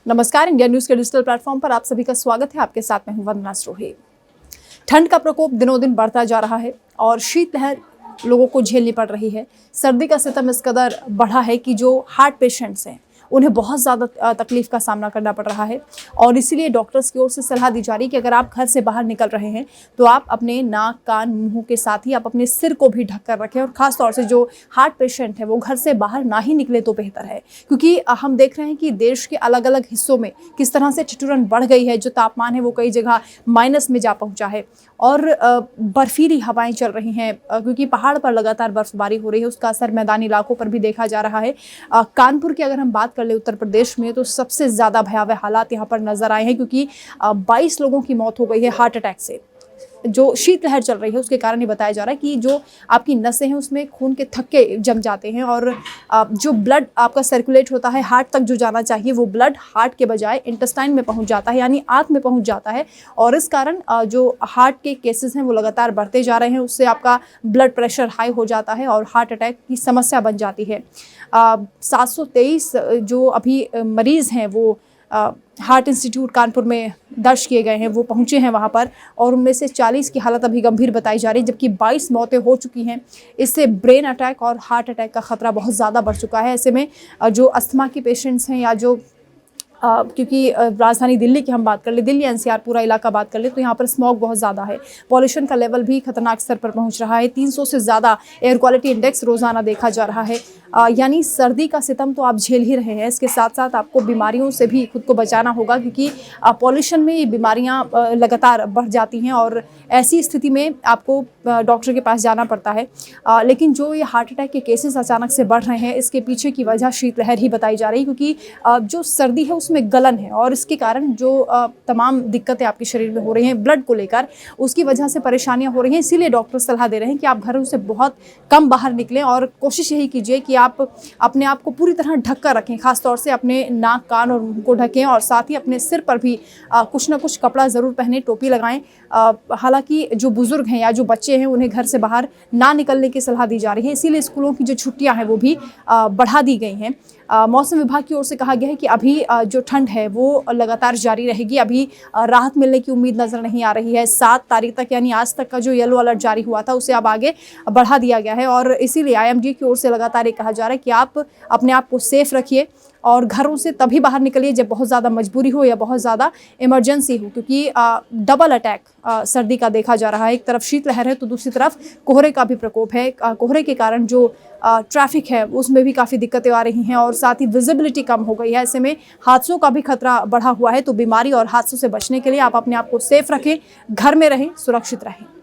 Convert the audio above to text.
नमस्कार, India news के digital platform पर आप सभी का स्वागत है। आपके साथ में हूं वंदना स्रोहे। ठंड का प्रकोप दिनों दिन बढ़ता जा रहा है और शीतलहर लोगों को झेलनी पड़ रही है। सर्दी का सितम इस कदर बढ़ा है कि जो हार्ट पेशेंट्स हैं उन्हें बहुत ज़्यादा तकलीफ का सामना करना पड़ रहा है और इसीलिए डॉक्टर्स की ओर से सलाह दी जा रही है कि अगर आप घर से बाहर निकल रहे हैं तो आप अपने नाक, कान, मुंह के साथ ही आप अपने सिर को भी ढक कर रखें और ख़ास तौर से जो हार्ट पेशेंट है वो घर से बाहर ना ही निकले तो बेहतर है, क्योंकि हम देख रहे हैं कि देश के अलग अलग हिस्सों में किस तरह से ठिठुरन बढ़ गई है। जो तापमान है वो कई जगह माइनस में जा पहुंचा है और बर्फीली हवाएं चल रही हैं क्योंकि पहाड़ पर लगातार बर्फबारी हो रही है। उसका असर मैदानी इलाकों पर भी देखा जा रहा है। कानपुर की अगर हम बात कर ले उत्तर प्रदेश में, तो सबसे ज़्यादा भयावह हालात यहाँ पर नजर आए हैं क्योंकि 22 लोगों की मौत हो गई है हार्ट अटैक से। जो शीतलहर चल रही है उसके कारण ये बताया जा रहा है कि जो आपकी नसें हैं उसमें खून के थक्के जम जाते हैं और जो ब्लड आपका सर्कुलेट होता है हार्ट तक जो जाना चाहिए वो ब्लड हार्ट के बजाय इंटेस्टाइन में पहुंच जाता है, यानी आंत में पहुंच जाता है और इस कारण जो हार्ट के केसेस हैं वो लगातार बढ़ते जा रहे हैं। उससे आपका ब्लड प्रेशर हाई हो जाता है और हार्ट अटैक की समस्या बन जाती है। 723 जो अभी मरीज़ हैं वो हार्ट इंस्टीट्यूट कानपुर में दर्ज किए गए हैं, वो पहुंचे हैं वहां पर और उनमें से 40 की हालत अभी गंभीर बताई जा रही है, जबकि 22 मौतें हो चुकी हैं। इससे ब्रेन अटैक और हार्ट अटैक का खतरा बहुत ज़्यादा बढ़ चुका है। ऐसे में जो अस्थमा के पेशेंट्स हैं या जो क्योंकि राजधानी दिल्ली की हम बात कर ले, दिल्ली एनसीआर पूरा इलाका बात कर ले, तो यहाँ पर स्मॉग बहुत ज़्यादा है। पॉल्यूशन का लेवल भी खतरनाक स्तर पर पहुँच रहा है। 300 से ज़्यादा एयर क्वालिटी इंडेक्स रोज़ाना देखा जा रहा है। यानी सर्दी का सितम तो आप झेल ही रहे हैं, इसके साथ साथ आपको बीमारियों से भी खुद को बचाना होगा क्योंकि पॉल्यूशन में ये बीमारियाँ लगातार बढ़ जाती हैं और ऐसी स्थिति में आपको डॉक्टर के पास जाना पड़ता है। लेकिन जो ये हार्ट अटैक के केसेस अचानक से बढ़ रहे हैं, इसके पीछे की वजह शीतलहर ही बताई जा रही है क्योंकि जो सर्दी है उसमें गलन है और इसके कारण जो तमाम दिक्कतें आपके शरीर में हो रही हैं ब्लड को लेकर, उसकी वजह से परेशानियां हो रही हैं। इसीलिए डॉक्टर सलाह दे रहे हैं कि आप घरों से बहुत कम बाहर निकलें और कोशिश यही कीजिए कि आप अपने आप को पूरी तरह ढक कर रखें, खासतौर से अपने नाक, कान और मुंह को ढकें और साथ ही अपने सिर पर भी कुछ ना कुछ कपड़ा ज़रूर पहने, टोपी लगाएं। हालांकि जो बुजुर्ग हैं या जो बच्चे हैं उन्हें घर से बाहर ना निकलने की सलाह दी जा रही है, इसीलिए स्कूलों की जो छुट्टियां हैं वो भी बढ़ा दी गई हैं। मौसम विभाग की ओर से कहा गया है कि अभी जो ठंड है वो लगातार जारी रहेगी। अभी राहत मिलने की उम्मीद नज़र नहीं आ रही है। 7 तारीख तक यानी आज तक का जो येलो अलर्ट जारी हुआ था उसे अब आगे बढ़ा दिया गया है और इसीलिए आईएमडी की ओर से लगातार ये कहा जा रहा है कि आप अपने आप को सेफ रखिए और घरों से तभी बाहर निकलिए जब बहुत ज़्यादा मजबूरी हो या बहुत ज़्यादा इमरजेंसी हो, क्योंकि डबल अटैक सर्दी का देखा जा रहा है। एक तरफ शीतलहर है तो दूसरी तरफ कोहरे का भी प्रकोप है। कोहरे के कारण जो ट्रैफिक है उसमें भी काफ़ी दिक्कतें आ रही हैं और साथ ही विजिबिलिटी कम हो गई है। ऐसे में हादसों का भी खतरा बढ़ा हुआ है। तो बीमारी और हादसों से बचने के लिए आप अपने आप को सेफ रखें, घर में रहें, सुरक्षित रहें।